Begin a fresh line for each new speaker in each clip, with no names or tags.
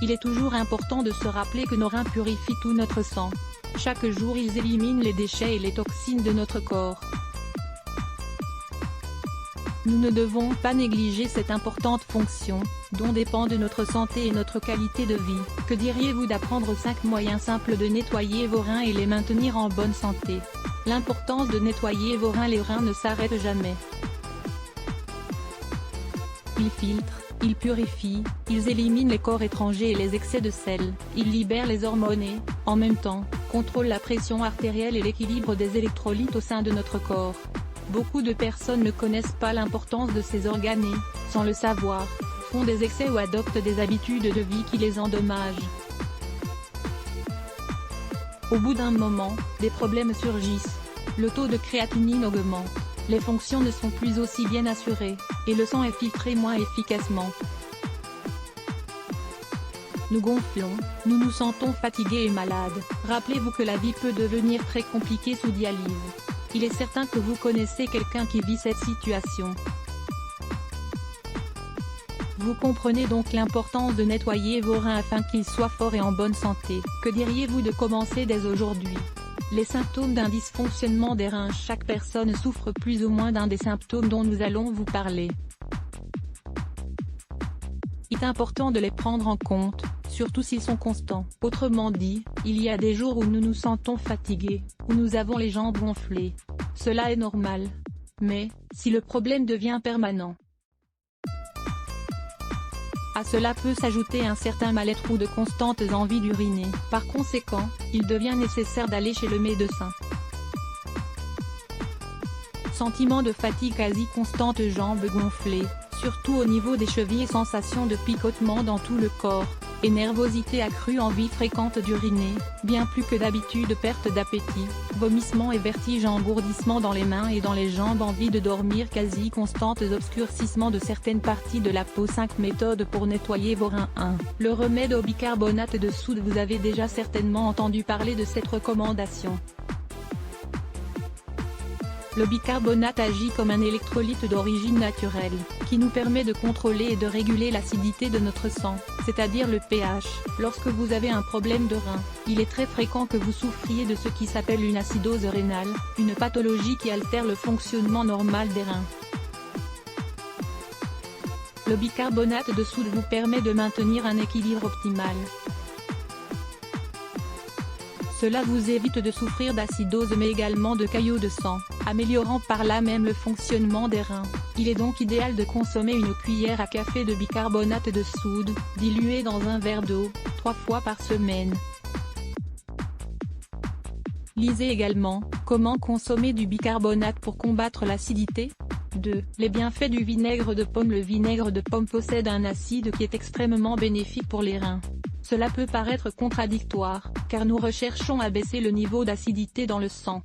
Il est toujours important de se rappeler que nos reins purifient tout notre sang. Chaque jour ils éliminent les déchets et les toxines de notre corps. Nous ne devons pas négliger cette importante fonction, dont dépendent notre santé et notre qualité de vie. Que diriez-vous d'apprendre 5 moyens simples de nettoyer vos reins et les maintenir en bonne santé? L'importance de nettoyer vos reins. Les reins ne s'arrêtent jamais. Ils filtrent, ils purifient, ils éliminent les corps étrangers et les excès de sel, ils libèrent les hormones et, en même temps, contrôlent la pression artérielle et l'équilibre des électrolytes au sein de notre corps. Beaucoup de personnes ne connaissent pas l'importance de ces organes et, sans le savoir, font des excès ou adoptent des habitudes de vie qui les endommagent. Au bout d'un moment, des problèmes surgissent. Le taux de créatinine augmente, les fonctions ne sont plus aussi bien assurées, et le sang est filtré moins efficacement. Nous gonflons, nous nous sentons fatigués et malades. Rappelez-vous que la vie peut devenir très compliquée sous dialyse. Il est certain que vous connaissez quelqu'un qui vit cette situation. Vous comprenez donc l'importance de nettoyer vos reins afin qu'ils soient forts et en bonne santé. Que diriez-vous de commencer dès aujourd'hui? Les symptômes d'un dysfonctionnement des reins. Chaque personne souffre plus ou moins d'un des symptômes dont nous allons vous parler. Il est important de les prendre en compte, surtout s'ils sont constants. Autrement dit, il y a des jours où nous nous sentons fatigués, où nous avons les jambes gonflées. Cela est normal. Mais, si le problème devient permanent, à cela peut s'ajouter un certain mal-être ou de constantes envies d'uriner. Par conséquent, il devient nécessaire d'aller chez le médecin. Sentiment de fatigue quasi constante, jambes gonflées, surtout au niveau des chevilles, sensation de picotement dans tout le corps, et nervosité accrue, envie fréquente d'uriner, bien plus que d'habitude, perte d'appétit, vomissements et vertiges, engourdissement dans les mains et dans les jambes, envie de dormir quasi constante, obscurcissement de certaines parties de la peau. 5 méthodes pour nettoyer vos reins. 1. Le remède au bicarbonate de soude. Vous avez déjà certainement entendu parler de cette recommandation. Le bicarbonate agit comme un électrolyte d'origine naturelle, qui nous permet de contrôler et de réguler l'acidité de notre sang, c'est-à-dire le pH. Lorsque vous avez un problème de rein, il est très fréquent que vous souffriez de ce qui s'appelle une acidose rénale, une pathologie qui altère le fonctionnement normal des reins. Le bicarbonate de soude vous permet de maintenir un équilibre optimal. Cela vous évite de souffrir d'acidose mais également de caillots de sang, améliorant par là même le fonctionnement des reins. Il est donc idéal de consommer une cuillère à café de bicarbonate de soude, dilué dans un verre d'eau, 3 fois par semaine. Lisez également, comment consommer du bicarbonate pour combattre l'acidité. 2. Les bienfaits du vinaigre de pomme. Le vinaigre de pomme possède un acide qui est extrêmement bénéfique pour les reins. Cela peut paraître contradictoire, car nous recherchons à baisser le niveau d'acidité dans le sang.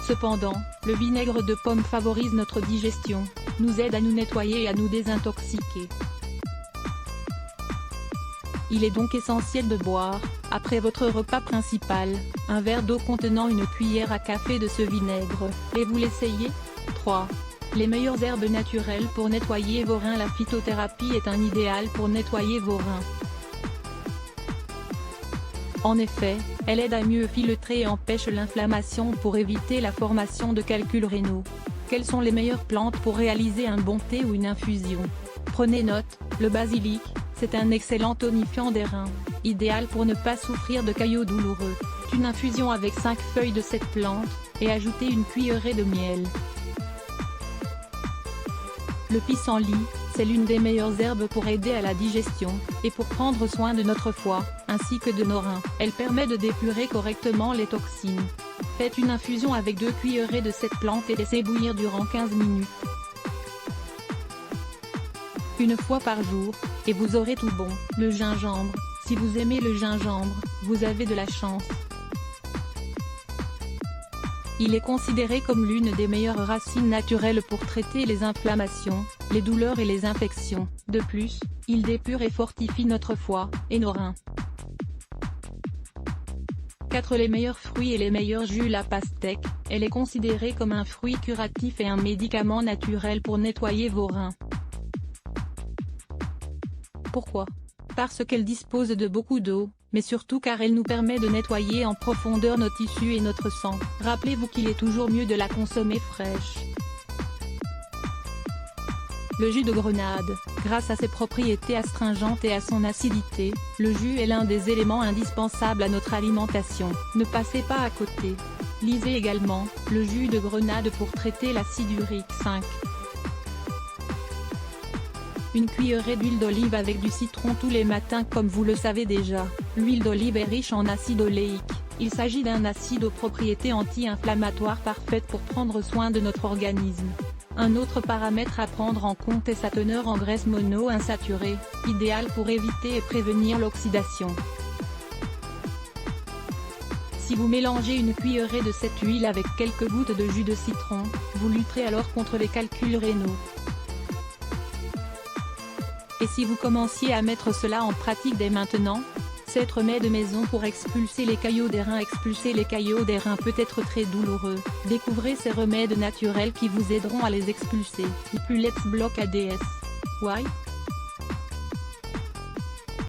Cependant, le vinaigre de pomme favorise notre digestion, nous aide à nous nettoyer et à nous désintoxiquer. Il est donc essentiel de boire, après votre repas principal, un verre d'eau contenant une cuillère à café de ce vinaigre. Et vous l'essayez? 3. Les meilleures herbes naturelles pour nettoyer vos reins. La phytothérapie est un idéal pour nettoyer vos reins. En effet, elle aide à mieux filtrer et empêche l'inflammation pour éviter la formation de calculs rénaux. Quelles sont les meilleures plantes pour réaliser un bon thé ou une infusion? Prenez note, le basilic, c'est un excellent tonifiant des reins, idéal pour ne pas souffrir de caillots douloureux. Une infusion avec 5 feuilles de cette plante, et ajoutez une cuillerée de miel. Le pissenlit, c'est l'une des meilleures herbes pour aider à la digestion, et pour prendre soin de notre foie, ainsi que de nos reins. Elle permet de dépurer correctement les toxines. Faites une infusion avec 2 cuillerées de cette plante et laissez bouillir durant 15 minutes. Une fois par jour, et vous aurez tout bon. Le gingembre, si vous aimez le gingembre, vous avez de la chance. Il est considéré comme l'une des meilleures racines naturelles pour traiter les inflammations, les douleurs et les infections. De plus, il dépure et fortifie notre foie, et nos reins. 4. Les meilleurs fruits et les meilleurs jus. La pastèque, elle est considérée comme un fruit curatif et un médicament naturel pour nettoyer vos reins. Pourquoi? Parce qu'elle dispose de beaucoup d'eau, mais surtout car elle nous permet de nettoyer en profondeur nos tissus et notre sang. Rappelez-vous qu'il est toujours mieux de la consommer fraîche. Le jus de grenade, grâce à ses propriétés astringentes et à son acidité, le jus est l'un des éléments indispensables à notre alimentation. Ne passez pas à côté. Lisez également, le jus de grenade pour traiter l'acide urique 5. Une cuillerée d'huile d'olive avec du citron tous les matins. Comme vous le savez déjà, l'huile d'olive est riche en acide oléique. Il s'agit d'un acide aux propriétés anti-inflammatoires parfaites pour prendre soin de notre organisme. Un autre paramètre à prendre en compte est sa teneur en graisse monoinsaturée, idéale pour éviter et prévenir l'oxydation. Si vous mélangez une cuillerée de cette huile avec quelques gouttes de jus de citron, vous lutterez alors contre les calculs rénaux. Et si vous commenciez à mettre cela en pratique dès maintenant? Cet remède maison pour expulser les caillots des reins. Expulser les caillots des reins peut être très douloureux. Découvrez ces remèdes naturels qui vous aideront à les expulser. Plus Let's Block ADS. Why?